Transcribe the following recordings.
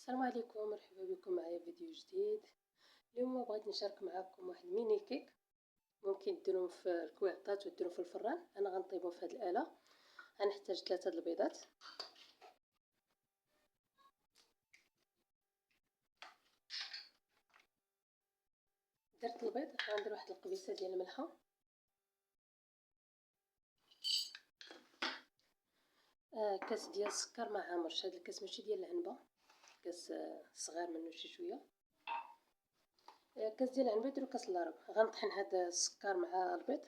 السلام عليكم، مرحبا بكم معايا فيديو جديد. اليوم بغيت نشارك معكم واحد الميني كيك ممكن ديروهم في الكويعطات وديروهم في الفران. انا غنطيبهم في هذه الاله. غنحتاج 3 البيضات، درت البيض غندير واحد القبيصه ديال الملحه، كاس ديال السكر ما عامرش. هذا الكاس ماشي ديال العنبه، كاس صغير منه شي شويه، كاس ديال العنبه ديروا كاس الا ربع. غنطحن هذا السكر مع البيض،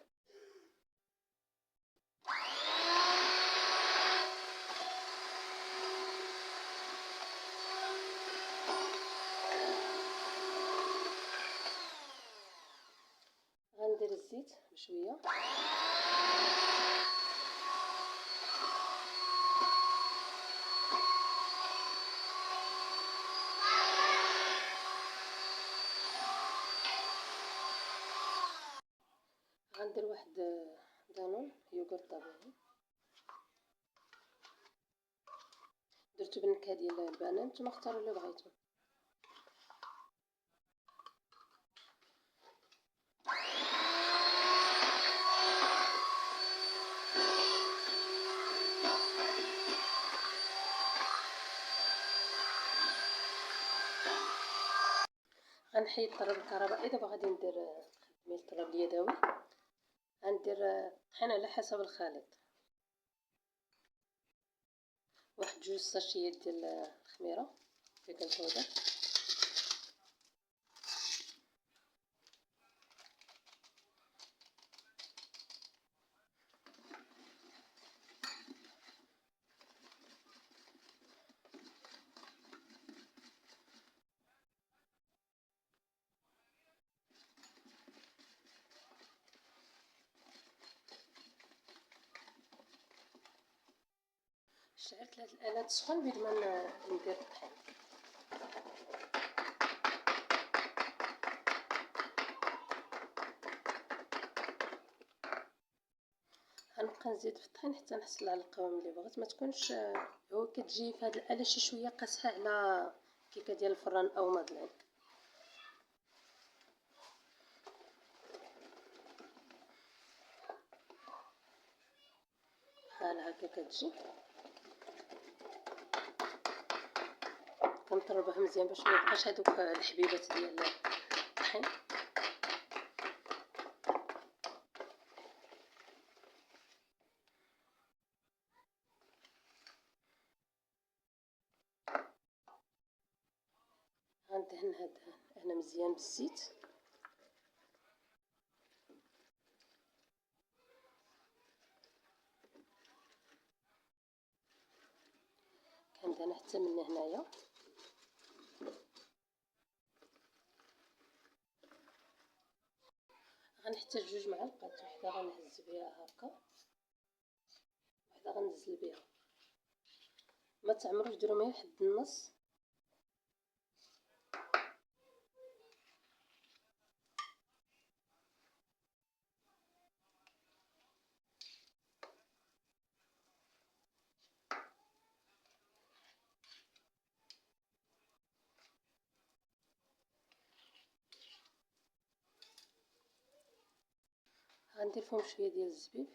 غندير الزيت بشويه، غندير واحد دانون يوغورت طبيعي، درتو بالنكهه ديال البنان، نتوما اختاروا اللي بغيتو. غنحيد الطراب الكهربائي. دابا غادي ندير خدمي الطراب اليدوي. غندير طحين على حسب الخليط، واحد 2 ساشيات ديال الخميره بيكنج باودر، شعلت هاد الآلة تسخن بيد ما ندير الطحين. غنبقى نزيد في الطحين حتى نحصل على القوام اللي بغيت. ما تكونش هو كتجي في هاد الآلة شي شويه قاسحه على كيكه ديال الفران او مادلين. بحال هكا كتجي. كنطربها مزيان باش ما يبقاش هادوك الحبيبات ديال الطحين. غندهن هنا مزيان بالزيت، كندهن حتى من هنايا. غنحتاج 2 معالق، وحده غنهز بها هكا، وحده غنزل بها. ما تعمروش ديروا ماء حد النص. غندير فيهم شويه ديال الزبيب،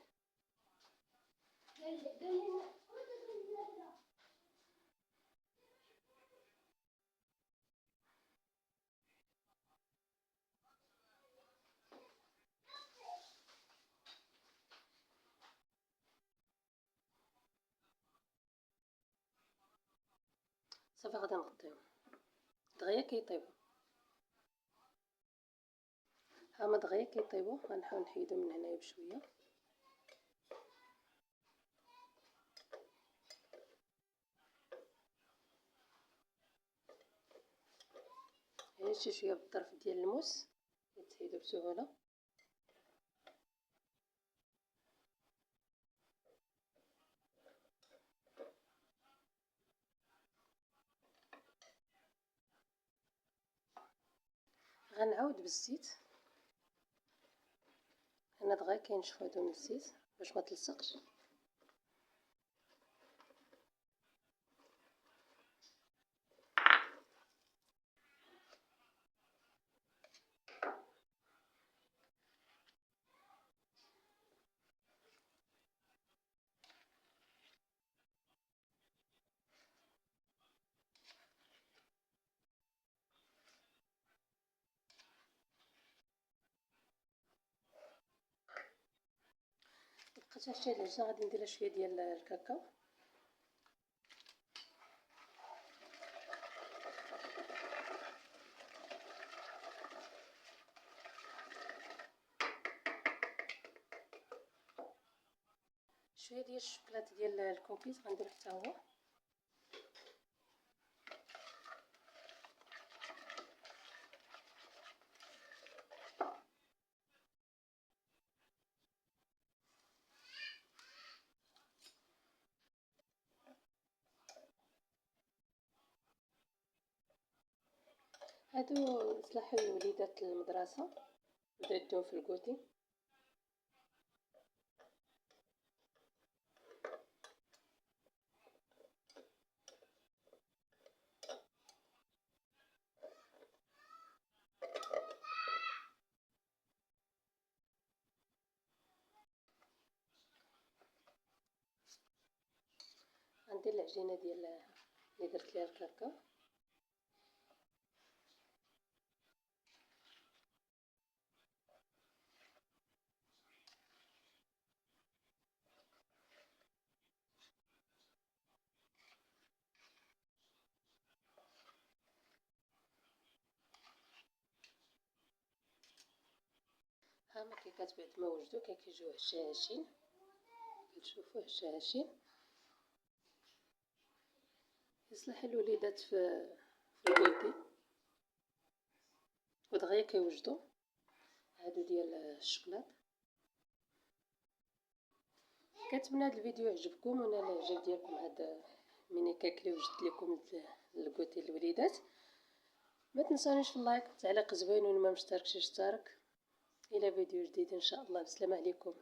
صافي غادي نغطيهم دغيا كيطيبوا. هما دغيا كيطيبوا. غنحاول نحيدهم من هنايا بشويه. غير شي شويه بالطرف ديال الموس يتحيدوا بسهوله. غنعاود بالزيت. انا دغيا كينشفوا هادو من الزيت باش ما تلصقش. شتي هاد العجينه غادي ندير شويه ديال الكاكاو. شويه ديال الشوكولاته ديال الكوكيز غندير حتى هو. هادو صلاحو وليدات المدرسه بداو يدوهم في الكوتي. غندير العجينه ديال اللي درت ليها الكاكاو. هما كيكات بعد ما وجدوا كيجيو هشاشين، كتشوفوا هشاشين. يصلح الوليدات في الكوتي ودغيا كيوجدوا. هادو ديال الشوكولات. كنتمنى هذا الفيديو يعجبكم ونال الاعجاب ديالكم هذا ميني كيك اللي وجدت لكم الكوتي الوليدات. ما تنسونيش في اللايك، تعليق زوين، وما مشتركش اشترك. الى فيديو جديد ان شاء الله. السلام عليكم.